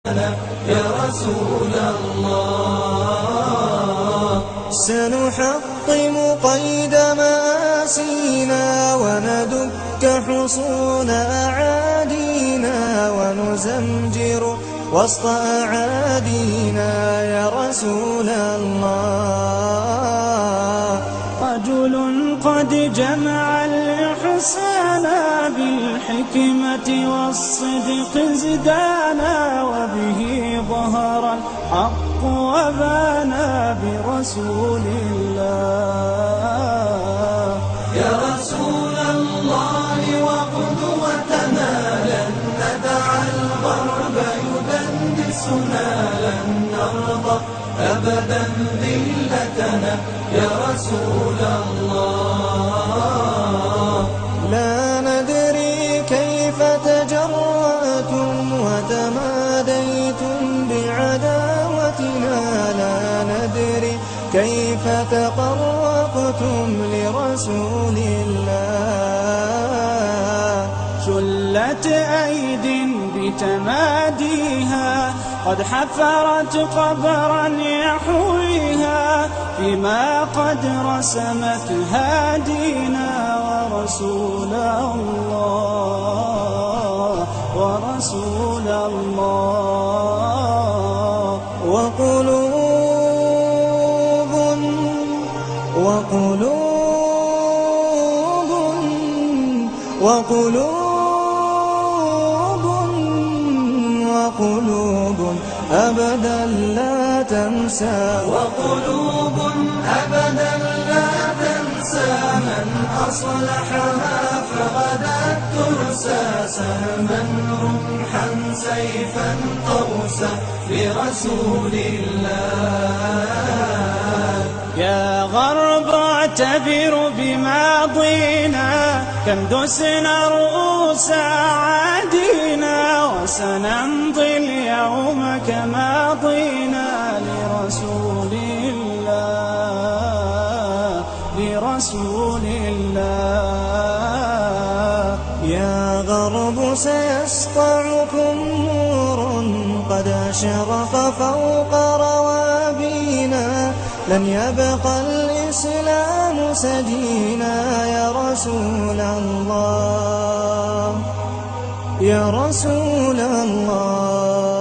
يا رسول الله. سنحطم قيد مآسينا وندك حصون أعادينا ونزمجر وسط أعادينا يا رسول الله. رجل قد جمع الإحسان بالحكمة والصدق ازدانا وبه ظهر الحق وبانا برسول الله. يا رسول الله وقدوتنا لن ندع الغرب يدنسنا لن نرضى أبدا ذلتنا يا رسول الله. لا ندري كيف تجرأتم وتماديتم بعداوتنا لا ندري كيف تقربتم لرسول الله. شلت أيد بتماديها قد حفرت قبرا يحويها فيما قد رسمت هادينا ورسول الله ورسول الله. وقلوب وقلوب وقلوب وقلوب أبدا لا تنسى وقلوب أبدا لا تنسى من أصلحها فغدت ترسى سهما رمحا سيفا قوسا لرسول الله. يا غرب اعتبر بماضينا كم دسنا رؤوس عادينا وسنمضي اليوم كماضينا لرسول الله لرسول الله. يا غرب سيسطعكم نور قد أشرق فوق روابينا لن يبقى الإسلام سجينا يا رسول الله يا رسول الله.